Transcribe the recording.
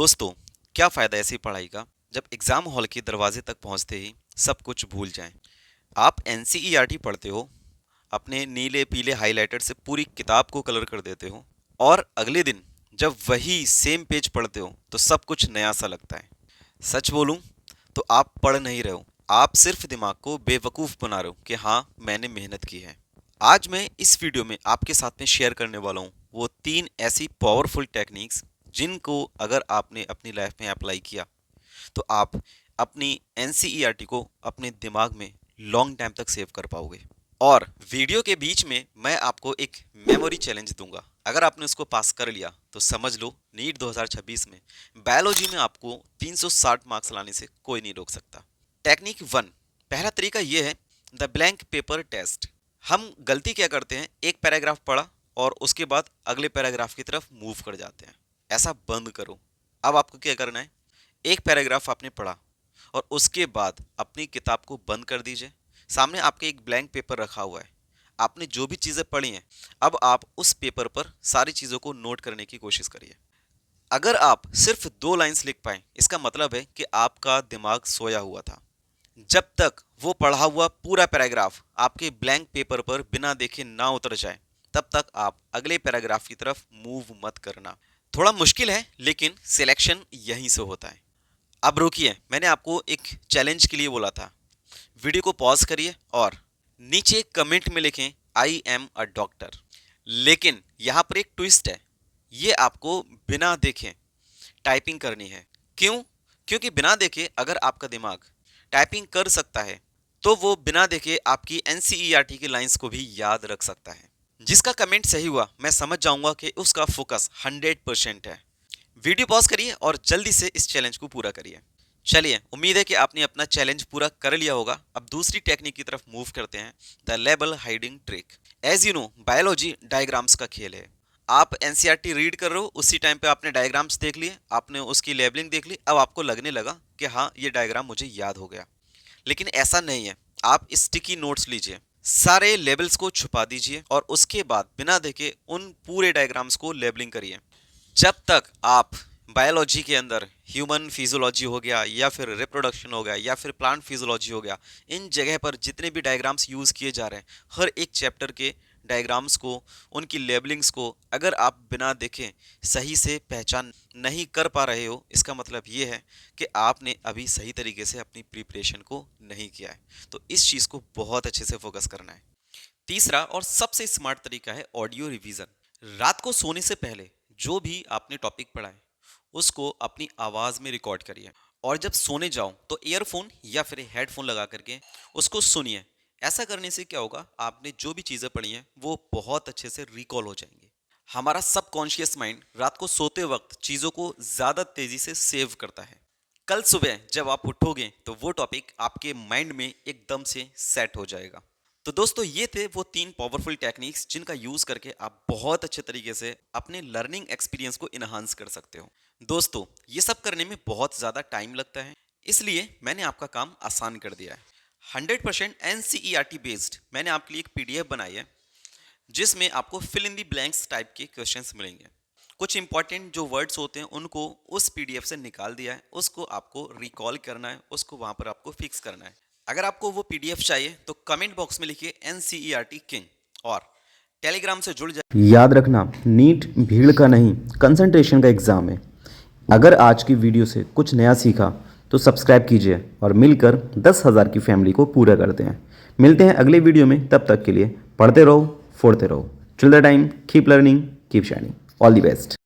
दोस्तों, क्या फ़ायदा ऐसी पढ़ाई का जब एग्ज़ाम हॉल के दरवाजे तक पहुंचते ही सब कुछ भूल जाएं। आप एनसीईआरटी पढ़ते हो, अपने नीले पीले हाइलाइटर से पूरी किताब को कलर कर देते हो और अगले दिन जब वही सेम पेज पढ़ते हो तो सब कुछ नया सा लगता है। सच बोलूं तो आप पढ़ नहीं रहे हो, आप सिर्फ दिमाग को बेवकूफ़ बना रहे हो कि हाँ मैंने मेहनत की है। आज मैं इस वीडियो में आपके साथ में शेयर करने वाला हूँ वो 3 ऐसी पावरफुल टेक्निक्स जिनको अगर आपने अपनी लाइफ में अप्लाई किया तो आप अपनी एनसीईआरटी को अपने दिमाग में लॉन्ग टाइम तक सेव कर पाओगे। और वीडियो के बीच में मैं आपको एक मेमोरी चैलेंज दूंगा। अगर आपने उसको पास कर लिया तो समझ लो नीट 2026 में बायोलॉजी में आपको 360 मार्क्स लाने से कोई नहीं रोक सकता। टेक्निक 1, पहला तरीका यह है द ब्लैंक पेपर टेस्ट। हम गलती क्या करते हैं, एक पैराग्राफ पढ़ा और उसके बाद अगले पैराग्राफ की तरफ मूव कर जाते हैं। ऐसा बंद करो। अब आपको क्या करना है, एक पैराग्राफ आपने पढ़ा और उसके बाद अपनी किताब को बंद कर दीजिए। सामने आपके एक ब्लैंक पेपर रखा हुआ है, आपने जो भी चीज़ें पढ़ी हैं अब आप उस पेपर पर सारी चीज़ों को नोट करने की कोशिश करिए। अगर आप सिर्फ 2 लाइंस लिख पाए इसका मतलब है कि आपका दिमाग सोया हुआ था। जब तक वो पढ़ा हुआ पूरा पैराग्राफ आपके ब्लैंक पेपर पर बिना देखे ना उतर जाए तब तक आप अगले पैराग्राफ की तरफ मूव मत करना। थोड़ा मुश्किल है लेकिन सिलेक्शन यहीं से होता है। अब रुकिए, मैंने आपको एक चैलेंज के लिए बोला था। वीडियो को पॉज करिए और नीचे कमेंट में लिखें आई एम अ डॉक्टर। लेकिन यहाँ पर एक ट्विस्ट है, ये आपको बिना देखे टाइपिंग करनी है। क्यों? क्योंकि बिना देखे अगर आपका दिमाग टाइपिंग कर सकता है तो वो बिना देखे आपकी एनसीईआरटी की लाइंस को भी याद रख सकता है। जिसका कमेंट सही हुआ मैं समझ जाऊंगा कि उसका फोकस 100% है। वीडियो पॉज करिए और जल्दी से इस चैलेंज को पूरा करिए। चलिए, उम्मीद है कि आपने अपना चैलेंज पूरा कर लिया होगा। अब दूसरी टेक्निक की तरफ मूव करते हैं, the label hiding trick. As you know, biology diagrams का खेल है। आप एनसीईआरटी रीड कर रहे हो, उसी टाइम पे आपने डायग्राम्स देख लिए, आपने उसकी लेबलिंग देख ली, अब आपको लगने लगा कि हाँ ये डायग्राम मुझे याद हो गया। लेकिन ऐसा नहीं है। आप स्टिकी नोट्स लीजिए, सारे लेबल्स को छुपा दीजिए और उसके बाद बिना देखे उन पूरे डायग्राम्स को लेबलिंग करिए। जब तक आप बायोलॉजी के अंदर ह्यूमन फिजियोलॉजी हो गया या फिर रिप्रोडक्शन हो गया या फिर प्लांट फिजियोलॉजी हो गया, इन जगह पर जितने भी डायग्राम्स यूज़ किए जा रहे हैं, हर एक चैप्टर के डायग्राम्स को, उनकी लेबलिंग्स को अगर आप बिना देखे सही से पहचान नहीं कर पा रहे हो, इसका मतलब ये है कि आपने अभी सही तरीके से अपनी प्रिपरेशन को नहीं किया है। तो इस चीज़ को बहुत अच्छे से फोकस करना है। तीसरा और सबसे स्मार्ट तरीका है ऑडियो रिवीजन। रात को सोने से पहले जो भी आपने टॉपिक पढ़ा है उसको अपनी आवाज़ में रिकॉर्ड करिए और जब सोने जाओ तो ईयरफोन या फिर हेडफोन लगा करके उसको सुनिए। ऐसा करने से क्या होगा, आपने जो भी चीज़ें पढ़ी हैं वो बहुत अच्छे से रिकॉल हो जाएंगी। हमारा सबकॉन्शियस माइंड रात को सोते वक्त चीज़ों को ज़्यादा तेज़ी से सेव करता है। कल सुबह जब आप उठोगे तो वो टॉपिक आपके माइंड में एकदम से सेट हो जाएगा। तो दोस्तों, ये थे वो 3 पावरफुल टेक्निक्स जिनका यूज़ करके आप बहुत अच्छे तरीके से अपने लर्निंग एक्सपीरियंस को इन्हांस कर सकते हो। दोस्तों, ये सब करने में बहुत ज़्यादा टाइम लगता है, इसलिए मैंने आपका काम आसान कर दिया है। 100% एनसीईआरटी बेस्ड मैंने आपके लिए एक पीडीएफ बनाई है जिसमें आपको fill in the blanks type के क्वेश्चंस मिलेंगे। कुछ इंपॉर्टेंट जो वर्ड्स होते हैं उनको उस पीडीएफ से निकाल दिया है, उसको आपको रिकॉल करना है, उसको वहाँ पर आपको फिक्स करना है। अगर आपको वो पीडीएफ चाहिए तो कमेंट बॉक्स में लिखिए एनसीईआरटी किंग और टेलीग्राम से जुड़ जाए। याद रखना, नीट भीड़ का नहीं, कंसंट्रेशन का एग्ज़ाम है। अगर आज की वीडियो से कुछ नया सीखा तो सब्सक्राइब कीजिए और मिलकर 10,000 की फैमिली को पूरा करते हैं। मिलते हैं अगले वीडियो में, तब तक के लिए पढ़ते रहो, फोड़ते रहो। Till the time, keep learning, keep shining. All the best.